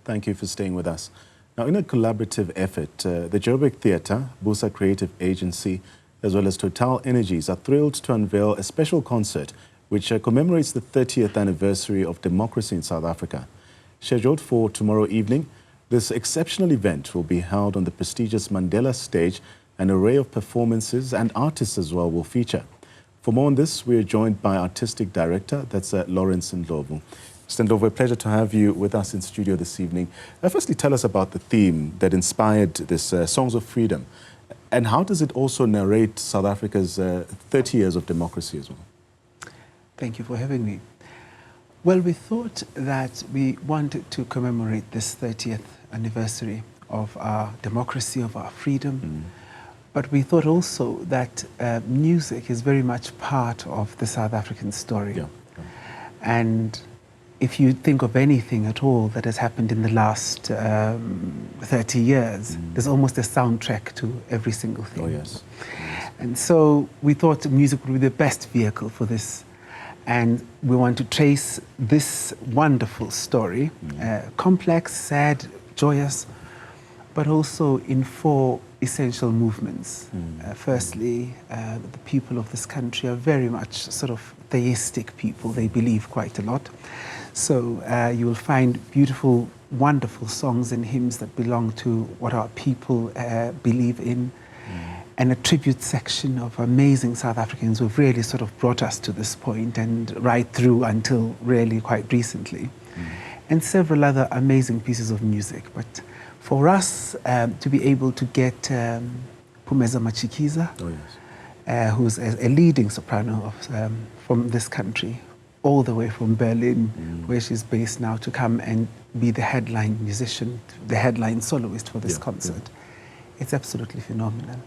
Thank you for staying with us. Now, in a collaborative effort, the Joburg Theatre, Busa Creative Agency, as well as Total Energies are thrilled to unveil a special concert which commemorates the 30th anniversary of democracy in South Africa. Scheduled for tomorrow evening, this exceptional event will be held on the prestigious Mandela stage. An array of performances and artists as well will feature. For more on this, we are joined by Artistic Director, that's Lawrence Ndlovu. Mr. Ndlovu, a pleasure to have you with us in studio this evening. Firstly, tell us about the theme that inspired this Songs of Freedom, and how does it also narrate South Africa's 30 years of democracy as well? Thank you for having me. Well, we thought that we wanted to commemorate this 30th anniversary of our democracy, of our freedom. But we thought also that music is very much part of the South African story. Yeah. And if you think of anything at all that has happened in the last 30 years, there's almost a soundtrack to every single thing. Oh, yes. And so we thought music would be the best vehicle for this. And we want to trace this wonderful story, complex, sad, joyous, but also in four essential movements. Firstly, the people of this country are very much sort of theistic people. They believe quite a lot. So you will find beautiful, wonderful songs and hymns that belong to what our people believe in, and a tribute section of amazing South Africans who have really sort of brought us to this point and right through until really quite recently. And several other amazing pieces of music. But for us to be able to get Phumeza Matshikiza, who's a leading soprano of, from this country, all the way from Berlin, where she's based now, to come and be the headline musician, the headline soloist for this concert. It's absolutely phenomenal.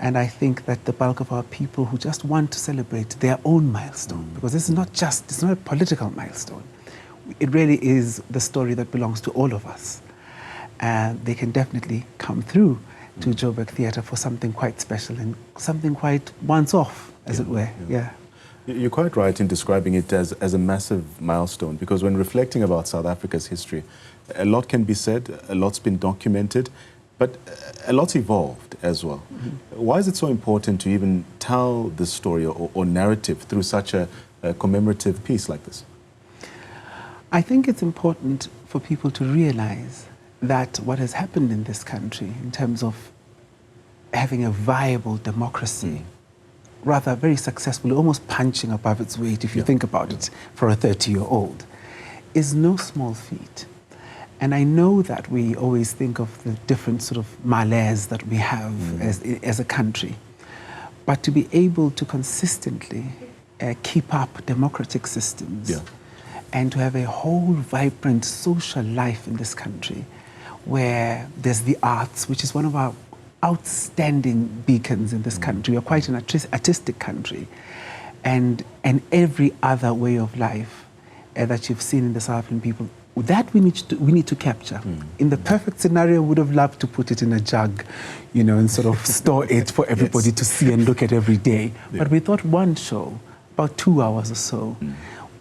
And I think that the bulk of our people who just want to celebrate their own milestone, because this is not just, it's not a political milestone. It really is the story that belongs to all of us. And they can definitely come through to Joburg Theatre for something quite special and something quite once-off, as it were. You're quite right in describing it as a massive milestone, because when reflecting about South Africa's history, a lot can be said, a lot's been documented, but a lot's evolved as well. Why is it so important to even tell this story or narrative through such a commemorative piece like this? I think it's important for people to realize that what has happened in this country in terms of having a viable democracy, rather very successfully, almost punching above its weight, if you think about it, for a 30-year-old, is no small feat. And I know that we always think of the different sort of malaise that we have as a country. But to be able to consistently keep up democratic systems and to have a whole vibrant social life in this country, where there's the arts, which is one of our outstanding beacons in this country. We're quite an artistic country. And every other way of life that you've seen in the South African people, that we need to capture. In the perfect scenario, we would have loved to put it in a jug, you know, and sort of store it for everybody to see and look at every day. But we thought one show, about 2 hours or so,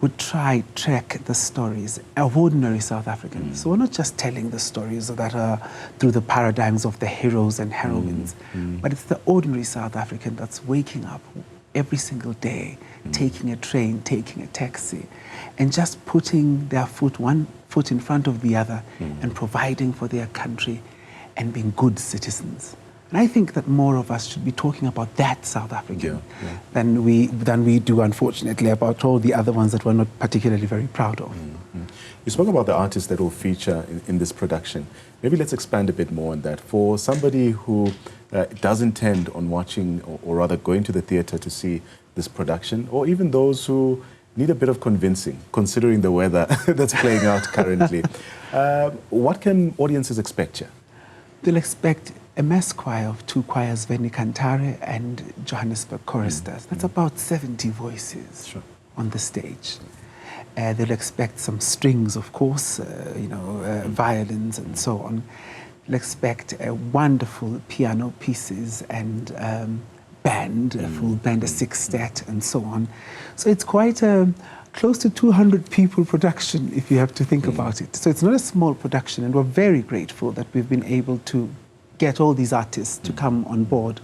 would try track the stories of ordinary South Africans. So we're not just telling the stories that are through the paradigms of the heroes and heroines, but it's the ordinary South African that's waking up every single day, taking a train, taking a taxi, and just putting their one foot in front of the other and providing for their country and being good citizens. And I think that more of us should be talking about that South African than we do, unfortunately, about all the other ones that we're not particularly very proud of. You spoke about the artists that will feature in this production. Maybe let's expand a bit more on that. For somebody who does intend on watching, or rather going to the theatre to see this production, or even those who need a bit of convincing, considering the weather that's playing out currently, what can audiences expect here? They'll expect a mass choir of 2 choirs, Veni Cantare and Johannesburg Choristers. That's about 70 voices on the stage. They'll expect some strings, of course, violins and so on. They'll expect wonderful piano pieces and band, a full band, a sextet, and so on. So it's quite a close to 200 people production, if you have to think about it. So it's not a small production, and we're very grateful that we've been able to get all these artists to come on board.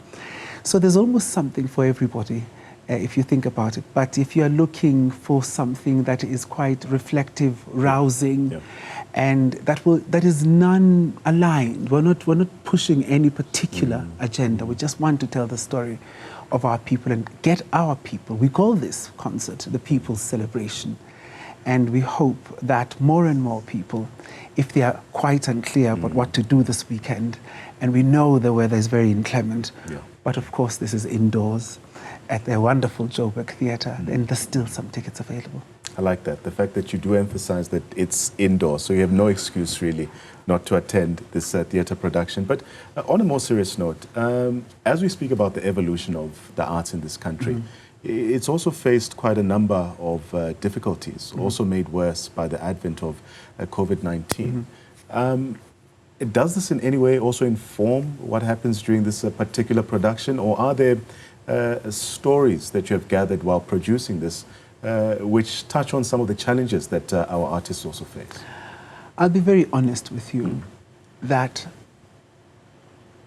So there's almost something for everybody, if you think about it. But if you're looking for something that is quite reflective, rousing, and that is non-aligned, we're not pushing any particular agenda. We just want to tell the story of our people and get our people. We call this concert the People's Celebration. And we hope that more and more people, if they are quite unclear about what to do this weekend, and we know the weather is very inclement, but of course this is indoors at the wonderful Joburg Theatre, and there's still some tickets available. I like that, the fact that you do emphasize that it's indoors, so you have no excuse really not to attend this theatre production. But on a more serious note, as we speak about the evolution of the arts in this country, it's also faced quite a number of difficulties, also made worse by the advent of COVID-19. Does this in any way also inform what happens during this particular production, or are there stories that you have gathered while producing this which touch on some of the challenges that our artists also face? I'll be very honest with you that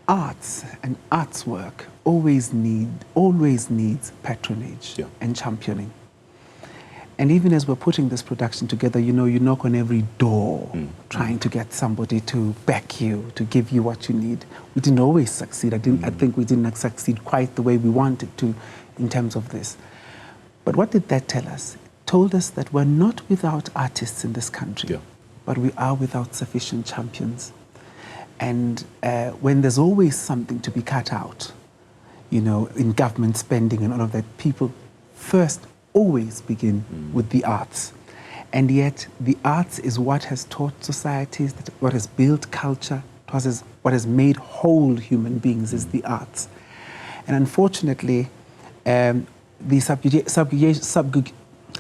arts and arts work always needs patronage and championing. And even as we're putting this production together, you know, you knock on every door trying to get somebody to back you, to give you what you need. We didn't always succeed. I think we didn't succeed quite the way we wanted to in terms of this. But what did that tell us? It told us that we're not without artists in this country, but we are without sufficient champions. And when there's always something to be cut out, you know, in government spending and all of that, people first always begin with the arts. And yet the arts is what has taught societies, what has built culture, what has made whole human beings is the arts. And unfortunately, the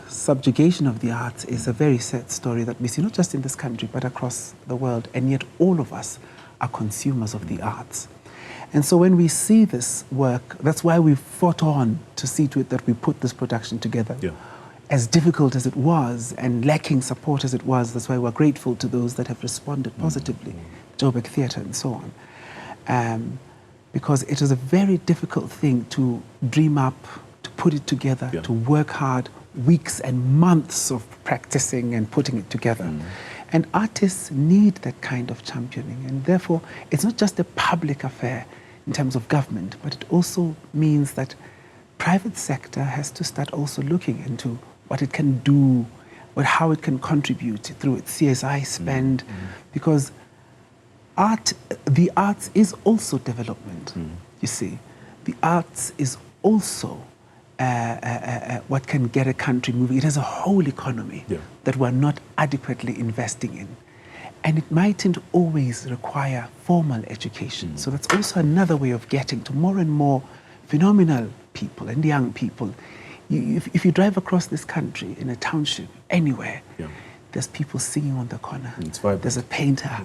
subjugation of the arts is a very sad story that we see not just in this country but across the world, and yet all of us are consumers of the arts. And so when we see this work, that's why we fought on to see to it that we put this production together. As difficult as it was and lacking support as it was, that's why we're grateful to those that have responded positively, Joburg Theatre and so on. Because it is a very difficult thing to dream up, to put it together, to work hard, weeks and months of practicing and putting it together. And artists need that kind of championing. And therefore, it's not just a public affair in terms of government, but it also means that private sector has to start also looking into what it can do, how it can contribute through its CSI spend, because the arts is also development, you see. The arts is also what can get a country moving. It has a whole economy that we're not adequately investing in. And it mightn't always require formal education. So that's also another way of getting to more and more phenomenal people and young people. If you drive across this country in a township, anywhere, there's people singing on the corner. There's a painter,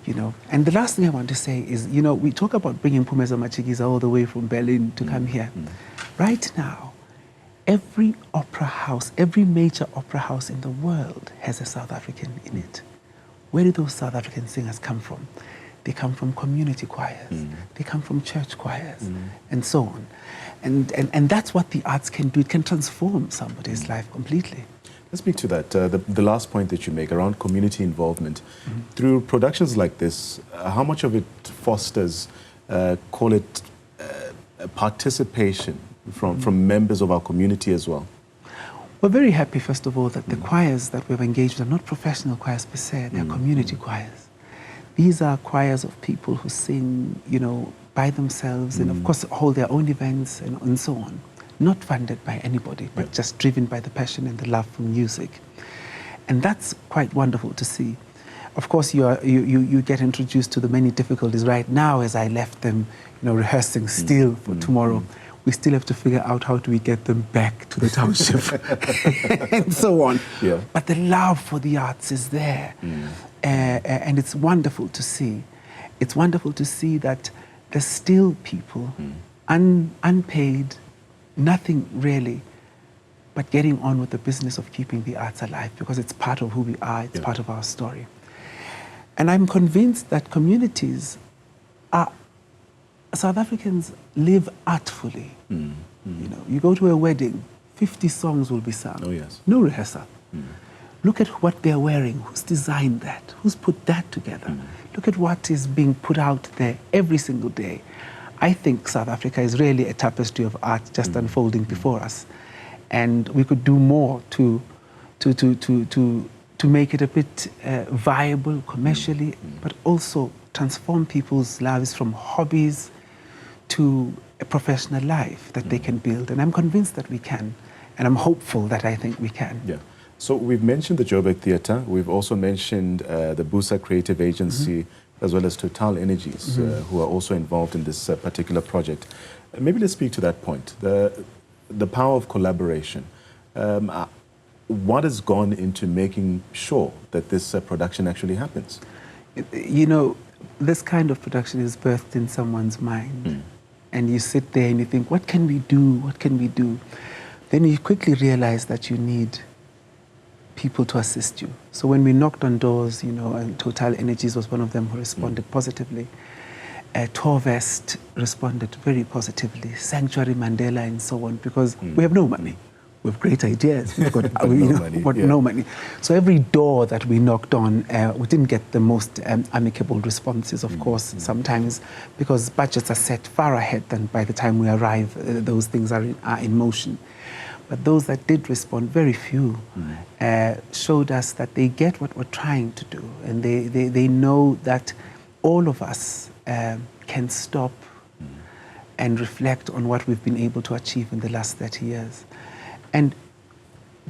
you know. And the last thing I want to say is, you know, we talk about bringing Phumeza Matshikiza all the way from Berlin to come here. Right now, every opera house, every major opera house in the world has a South African in it. Where do those South African singers come from? They come from community choirs, they come from church choirs, and so on. And that's what the arts can do. It can transform somebody's life completely. Let's speak to that, the last point that you make around community involvement. Through productions like this, how much of it fosters, call it, participation from members of our community as well? We're very happy, first of all, that the choirs that we've engaged with are not professional choirs per se, they're community choirs. These are choirs of people who sing, you know, by themselves and, of course, hold their own events and so on. Not funded by anybody, but just driven by the passion and the love for music. And that's quite wonderful to see. Of course, you get introduced to the many difficulties right now as I left them, you know, rehearsing still for tomorrow. We still have to figure out how do we get them back to the township and so on. But the love for the arts is there. And it's wonderful to see. It's wonderful to see that there's still people, unpaid, nothing really, but getting on with the business of keeping the arts alive, because it's part of who we are, it's part of our story. And I'm convinced that communities are, South Africans live artfully. You know, you go to a wedding, 50 songs will be sung. Oh, yes. No rehearsal. Look at what they're wearing. Who's designed that? Who's put that together? Look at what is being put out there every single day. I think South Africa is really a tapestry of art just unfolding before us. And we could do more to make it a bit viable commercially, but also transform people's lives from hobbies to a professional life that they can build. And I'm convinced that we can. And I'm hopeful that I think we can. Yeah. So we've mentioned the Joburg Theatre. We've also mentioned the Busa Creative Agency, as well as Total Energies, who are also involved in this particular project. Maybe let's speak to that point, the power of collaboration. What has gone into making sure that this production actually happens? You know, this kind of production is birthed in someone's mind. And you sit there and you think, what can we do? What can we do? Then you quickly realize that you need people to assist you. So when we knocked on doors, you know, and Total Energies was one of them who responded positively. Torvest responded very positively, Sanctuary Mandela and so on, because we have no money. We have great ideas, we've got no money. So every door that we knocked on, we didn't get the most amicable responses, of course, sometimes, because budgets are set far ahead than by the time we arrive, those things are in motion. But those that did respond, very few, showed us that they get what we're trying to do, and they know that all of us can stop and reflect on what we've been able to achieve in the last 30 years. And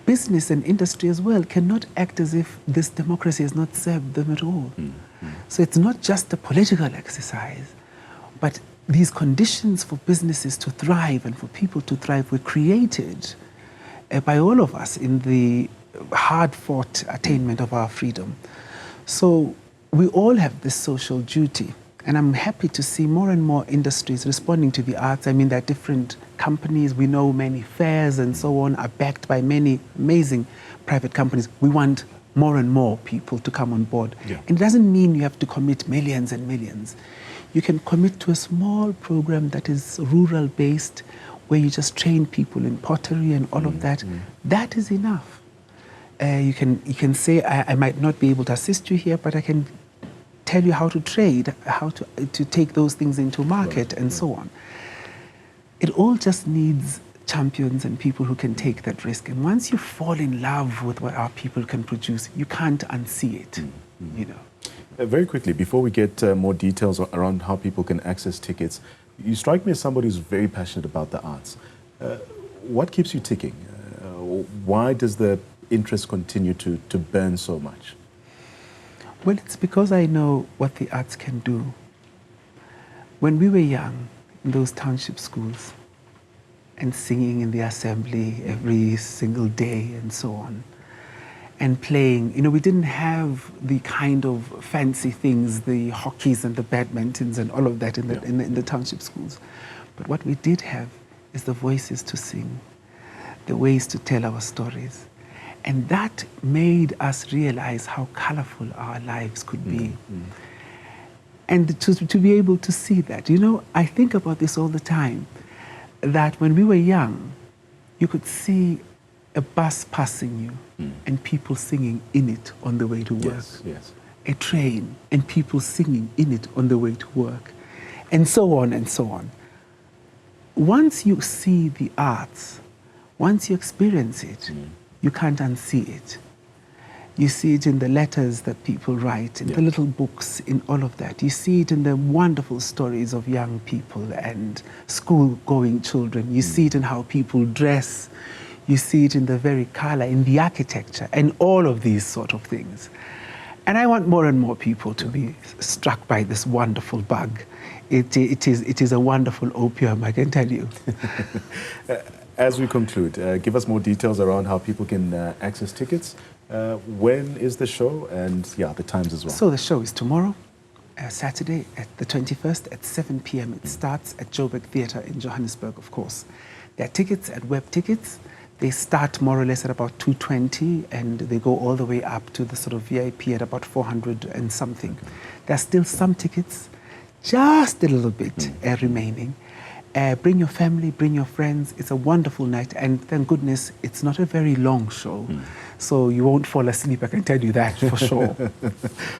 business and industry as well cannot act as if this democracy has not served them at all. So it's not just a political exercise, but these conditions for businesses to thrive and for people to thrive were created by all of us in the hard-fought attainment of our freedom. So we all have this social duty. And I'm happy to see more and more industries responding to the arts. I mean, there are different companies. We know many fairs and so on are backed by many amazing private companies. We want more and more people to come on board. And it doesn't mean you have to commit millions and millions. You can commit to a small program that is rural-based, where you just train people in pottery and all of that. That is enough. You can say, I might not be able to assist you here, but I can tell you how to trade, how to take those things into market and so on. It all just needs champions and people who can take that risk. And once you fall in love with what our people can produce, you can't unsee it, you know. Very quickly, before we get more details around how people can access tickets, you strike me as somebody who's very passionate about the arts. What keeps you ticking? Why does the interest continue to burn so much? Well, it's because I know what the arts can do. When we were young, in those township schools, and singing in the assembly every single day and so on, and playing, you know, we didn't have the kind of fancy things, the hockeys and the badmintons and all of that in the township schools. But what we did have is the voices to sing, the ways to tell our stories. And that made us realize how colorful our lives could be. And to be able to see that, you know, I think about this all the time, that when we were young, you could see a bus passing you and people singing in it on the way to work. A train and people singing in it on the way to work, and so on and so on. Once you see the arts, once you experience it, you can't unsee it. You see it in the letters that people write, in the little books, in all of that. You see it in the wonderful stories of young people and school-going children. You see it in how people dress. You see it in the very color, in the architecture, and all of these sort of things. And I want more and more people to be struck by this wonderful bug. It is a wonderful opium, I can tell you. As we conclude, give us more details around how people can access tickets. When is the show, and the times as well? So the show is tomorrow, Saturday, at the 21st at 7 p.m. It starts at Joburg Theatre in Johannesburg, of course. There are tickets at Web Tickets. They start more or less at about 220 and they go all the way up to the sort of VIP at about 400 and something. There's still some tickets, just a little bit remaining. Bring your family, bring your friends. It's a wonderful night, and thank goodness it's not a very long show, so you won't fall asleep, I can tell you that for sure.